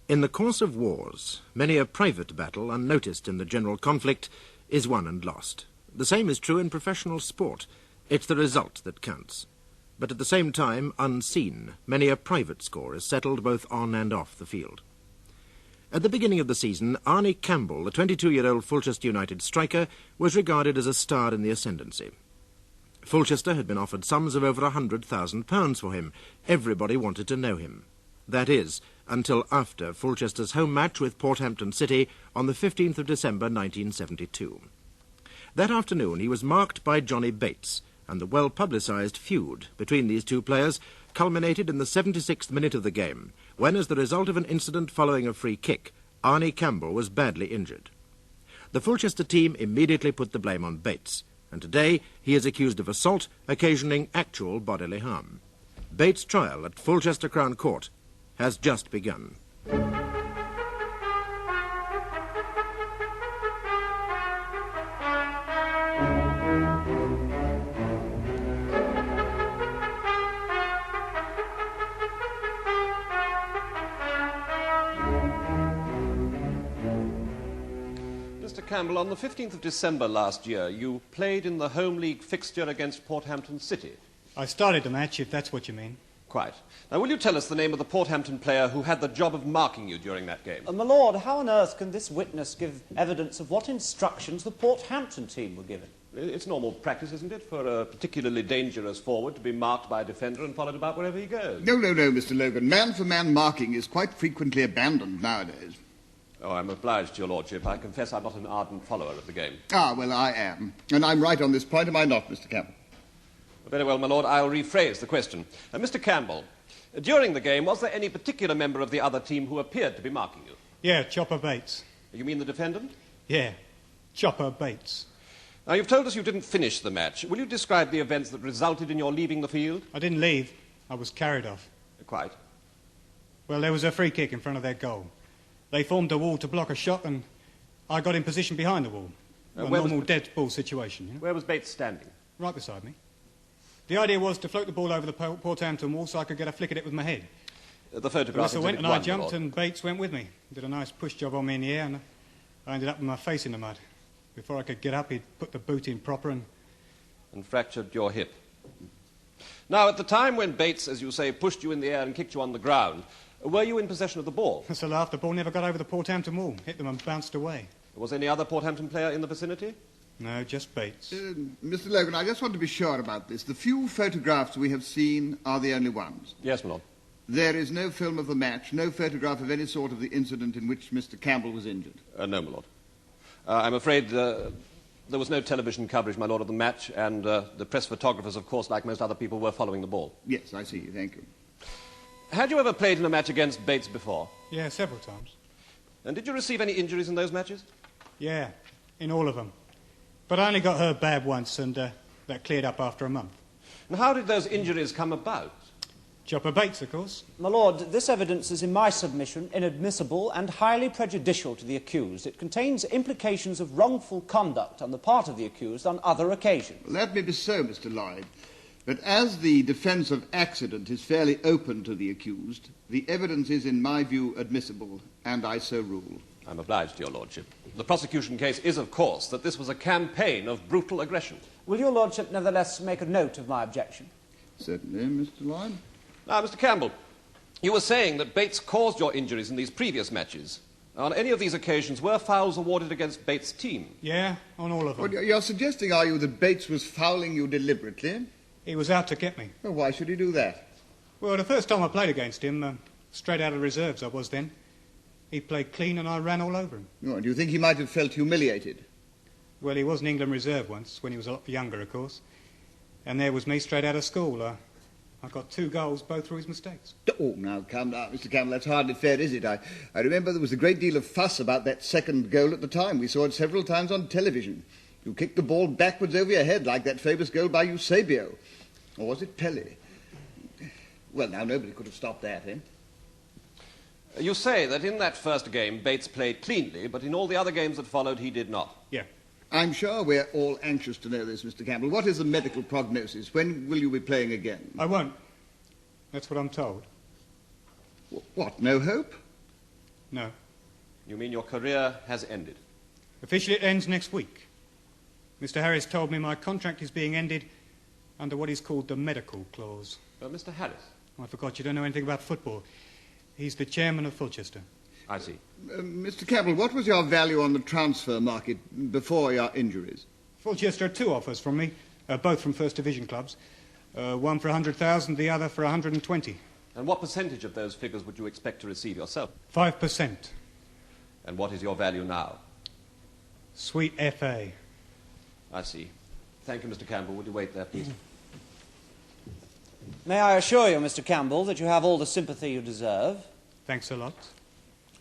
In the course of wars, many a private battle, unnoticed in the general conflict, is won and lost. The same is true in professional sport. It's the result that counts. But at the same time, unseen, many a private score is settled both on and off the field. At the beginning of the season, Arnie Campbell, the 22-year-old Fulchester United striker, was regarded as a star in the ascendancy. Fulchester had been offered sums of over £100,000 for him. Everybody wanted to know him. That is, until after Fulchester's home match with Porthampton City on the 15th of December 1972. That afternoon he was marked by Johnny Bates, and the well-publicised feud between these two players culminated in the 76th minute of the game, when, as the result of an incident following a free kick, Arnie Campbell was badly injured. The Fulchester team immediately put the blame on Bates, and today he is accused of assault, occasioning actual bodily harm. Bates' trial at Fulchester Crown Court has just begun. Mr. Campbell, on the 15th of December last year, you played in the home league fixture against Porthampton City. I started the match, if that's what you mean. Quite. Now, will you tell us the name of the Porthampton player who had the job of marking you during that game? My lord, how on earth can this witness give evidence of what instructions the Porthampton team were given? It's normal practice, isn't it, for a particularly dangerous forward to be marked by a defender and followed about wherever he goes? No, Mr. Logan. Man-for-man marking is quite frequently abandoned nowadays. Oh, I'm obliged to your lordship. I confess I'm not an ardent follower of the game. Ah, well, I am. And I'm right on this point, am I not, Mr. Campbell? Very well, my lord, I'll rephrase the question. Mr. Campbell, during the game, was there any particular member of the other team who appeared to be marking you? Yeah, Chopper Bates. You mean the defendant? Yeah, Chopper Bates. Now, you've told us you didn't finish the match. Will you describe the events that resulted in your leaving the field? I didn't leave. I was carried off. Quite. Well, there was a free kick in front of their goal. They formed a wall to block a shot, and I got in position behind the wall. A normal dead ball situation. You know? Where was Bates standing? Right beside me. The idea was to float the ball over the Porthampton wall so I could get a flick at it with my head. The photograph. The whistle went and I jumped, and Bates went with me. Did a nice push job on me in the air, and I ended up with my face in the mud. Before I could get up, he'd put the boot in proper and fractured your hip. Now, at the time when Bates, as you say, pushed you in the air and kicked you on the ground, were you in possession of the ball? That's a laugh. The ball never got over the Porthampton wall. Hit them and bounced away. Was any other Porthampton player in the vicinity? No, just Bates. Mr. Logan, I just want to be sure about this. The few photographs we have seen are the only ones. Yes, my lord. There is no film of the match, no photograph of any sort of the incident in which Mr. Campbell was injured? No, my lord. I'm afraid there was no television coverage, my lord, of the match, and the press photographers, of course, like most other people, were following the ball. Yes, I see. Thank you. Had you ever played in a match against Bates before? Yeah, several times. And did you receive any injuries in those matches? Yeah, in all of them. But I only got hurt bad once, and that cleared up after a month. And how did those injuries come about? Chopper Bates, of course. My lord, this evidence is, in my submission, inadmissible and highly prejudicial to the accused. It contains implications of wrongful conduct on the part of the accused on other occasions. Well, that may be so, Mr. Lloyd. But as the defence of accident is fairly open to the accused, the evidence is, in my view, admissible, and I so rule. I'm obliged to your lordship. The prosecution case is, of course, that this was a campaign of brutal aggression. Will your lordship nevertheless make a note of my objection? Certainly, Mr. Lloyd. Now, Mr. Campbell, you were saying that Bates caused your injuries in these previous matches. On any of these occasions, were fouls awarded against Bates' team? Yeah, on all of them. Well, you're suggesting, are you, that Bates was fouling you deliberately? He was out to get me. Well, why should he do that? Well, the first time I played against him, straight out of reserves I was then, he played clean and I ran all over him. Oh, do you think he might have felt humiliated? Well, he was in England reserve once, when he was a lot younger, of course. And there was me straight out of school. I got 2 goals, both through his mistakes. Oh, now, come down, Mr. Campbell, that's hardly fair, is it? I remember there was a great deal of fuss about that second goal at the time. We saw it several times on television. You kicked the ball backwards over your head, like that famous goal by Eusebio. Or was it Pele? Well, now, nobody could have stopped that, eh? You say that in that first game, Bates played cleanly, but in all the other games that followed, he did not. Yeah. I'm sure we're all anxious to know this, Mr. Campbell. What is the medical prognosis? When will you be playing again? I won't. That's what I'm told. What, no hope? No. You mean your career has ended? Officially it ends next week. Mr. Harris told me my contract is being ended under what is called the medical clause. Mr. Harris? Oh, I forgot, you don't know anything about football. He's the chairman of Fulchester. I see. Mr. Campbell, what was your value on the transfer market before your injuries? Fulchester had 2 offers from me, both from First Division clubs. One for 100,000, the other for 120. And what percentage of those figures would you expect to receive yourself? 5%. And what is your value now? Sweet FA. I see. Thank you, Mr. Campbell. Would you wait there, please? May I assure you, Mr. Campbell, that you have all the sympathy you deserve? Thanks a lot.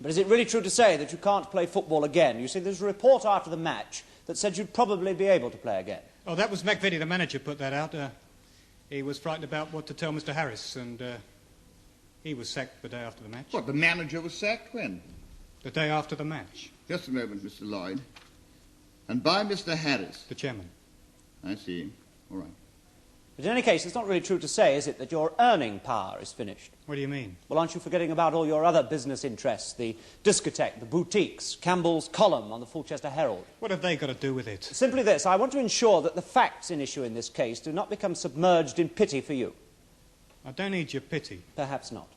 But is it really true to say that you can't play football again? You see, there's a report after the match that said you'd probably be able to play again. Oh, that was McVitie, the manager, put that out. He was frightened about what to tell Mr. Harris, and he was sacked the day after the match. What, the manager was sacked when? The day after the match. Just a moment, Mr. Lloyd. And by Mr. Harris? The chairman. I see. All right. But in any case, it's not really true to say, is it, that your earning power is finished? What do you mean? Well, aren't you forgetting about all your other business interests, the discotheque, the boutiques, Campbell's column on the Fulchester Herald? What have they got to do with it? Simply this. I want to ensure that the facts in issue in this case do not become submerged in pity for you. I don't need your pity. Perhaps not.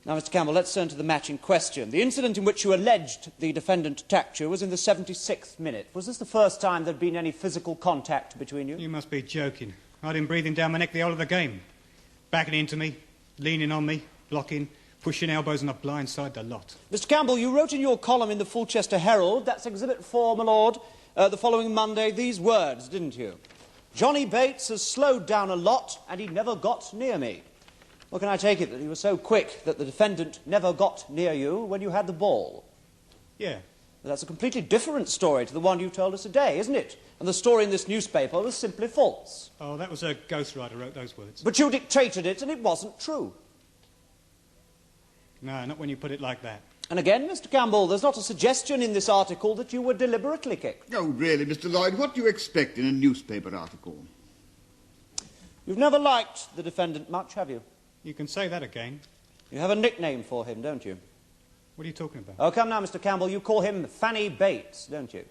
Now, Mr. Campbell, let's turn to the match in question. The incident in which you alleged the defendant attacked you was in the 76th minute. Was this the first time there'd been any physical contact between you? You must be joking. I didn't breathe him down my neck the whole of the game. Backing into me, leaning on me, blocking, pushing elbows on the blind side, the lot. Mr. Campbell, you wrote in your column in the Fulchester Herald, that's Exhibit 4, my lord, the following Monday, these words, didn't you? Johnny Bates has slowed down a lot and he never got near me. Well, can I take it that you were so quick that the defendant never got near you when you had the ball? Yeah. Well, that's a completely different story to the one you told us today, isn't it? And the story in this newspaper was simply false. Oh, that was a ghostwriter wrote those words. But you dictated it and it wasn't true. No, not when you put it like that. And again, Mr. Campbell, there's not a suggestion in this article that you were deliberately kicked. Oh, really, Mr. Lloyd, what do you expect in a newspaper article? You've never liked the defendant much, have you? You can say that again. You have a nickname for him, don't you? What are you talking about? Oh, come now, Mr. Campbell, you call him Fanny Bates, don't you?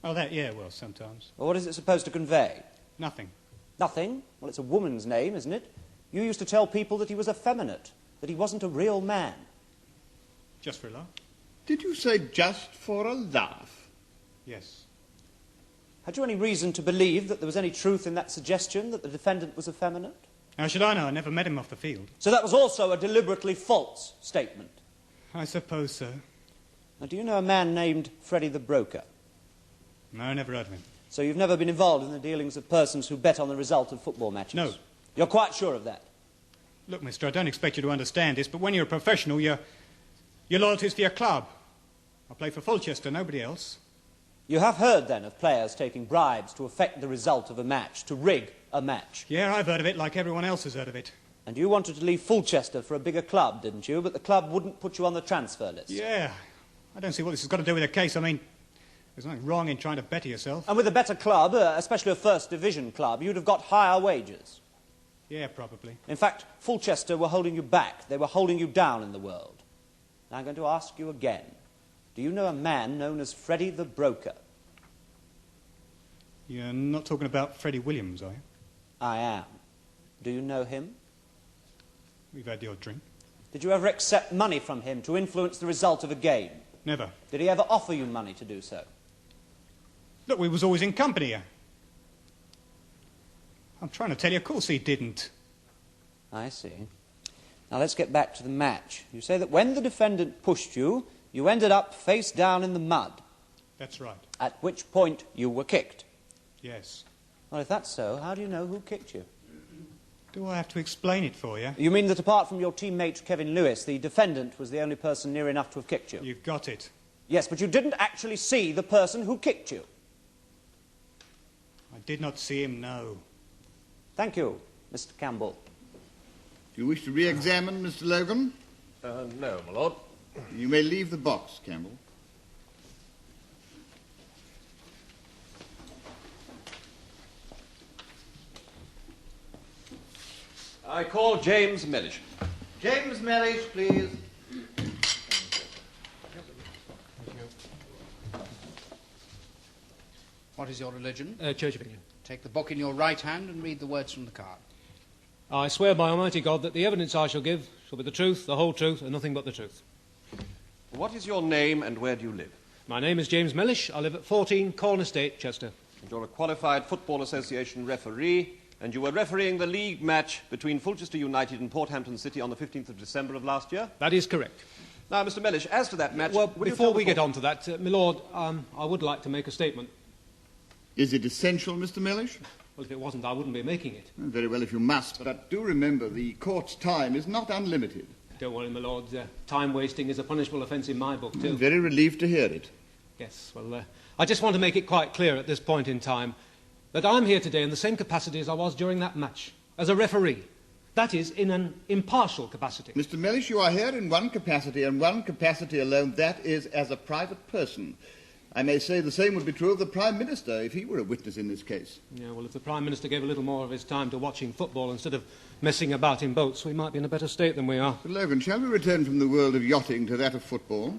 Oh, that, yeah, well, sometimes. Well, what is it supposed to convey? Nothing. Nothing? Well, it's a woman's name, isn't it? You used to tell people that he was effeminate, that he wasn't a real man. Just for a laugh? Did you say just for a laugh? Yes. Had you any reason to believe that there was any truth in that suggestion, that the defendant was effeminate? How should I know? I never met him off the field. So that was also a deliberately false statement? I suppose so. Now, do you know a man named Freddie the Broker? No, I never heard of him. So you've never been involved in the dealings of persons who bet on the result of football matches? No. You're quite sure of that? Look, mister, I don't expect you to understand this, but when you're a professional, your loyalty's to your club. I play for Fulchester, nobody else. You have heard, then, of players taking bribes to affect the result of a match, to rig a match? Yeah, I've heard of it like everyone else has heard of it. And you wanted to leave Fulchester for a bigger club, didn't you? But the club wouldn't put you on the transfer list. Yeah. I don't see what this has got to do with the case. I mean, there's nothing wrong in trying to better yourself. And with a better club, especially a First Division club, you'd have got higher wages. Yeah, probably. In fact, Fulchester were holding you back. They were holding you down in the world. Now I'm going to ask you again. Do you know a man known as Freddie the Broker? You're not talking about Freddie Williams, are you? I am. Do you know him? We've had the odd drink. Did you ever accept money from him to influence the result of a game? Never. Did he ever offer you money to do so? Look, we was always in company here. I'm trying to tell you, of course he didn't. I see. Now let's get back to the match. You say that when the defendant pushed you, you ended up face down in the mud. That's right. At which point you were kicked. Yes. Well, if that's so, how do you know who kicked you? Do I have to explain it for you? You mean that apart from your teammate Kevin Lewis, the defendant was the only person near enough to have kicked you? You've got it. Yes, but you didn't actually see the person who kicked you. I did not see him, no. Thank you, Mr. Campbell. Do you wish to re-examine Mr. Logan? No, my lord. You may leave the box, Campbell. I call James Mellish. James Mellish, please. What is your religion? Church of England. Take the book in your right hand and read the words from the card. I swear by Almighty God that the evidence I shall give shall be the truth, the whole truth, and nothing but the truth. What is your name and where do you live? My name is James Mellish. I live at 14 Corn Estate, Chester. And you're a qualified Football Association referee, and you were refereeing the league match between Fulchester United and Porthampton City on the 15th of December of last year? That is correct. Now, Mr. Mellish, as to that match... Well, before we get on to that, my lord, I would like to make a statement. Is it essential, Mr. Mellish? Well, if it wasn't, I wouldn't be making it. Very well, if you must. But do remember, the court's time is not unlimited. Don't worry, my lord. Time wasting is a punishable offence in my book, too. I'm very relieved to hear it. Yes, well, I just want to make it quite clear at this point in time that I'm here today in the same capacity as I was during that match, as a referee. That is, in an impartial capacity. Mr. Mellish, you are here in one capacity, and one capacity alone. That is as a private person. I may say the same would be true of the Prime Minister if he were a witness in this case. Yeah, well, if the Prime Minister gave a little more of his time to watching football instead of messing about in boats, we might be in a better state than we are. Sir Logan, shall we return from the world of yachting to that of football?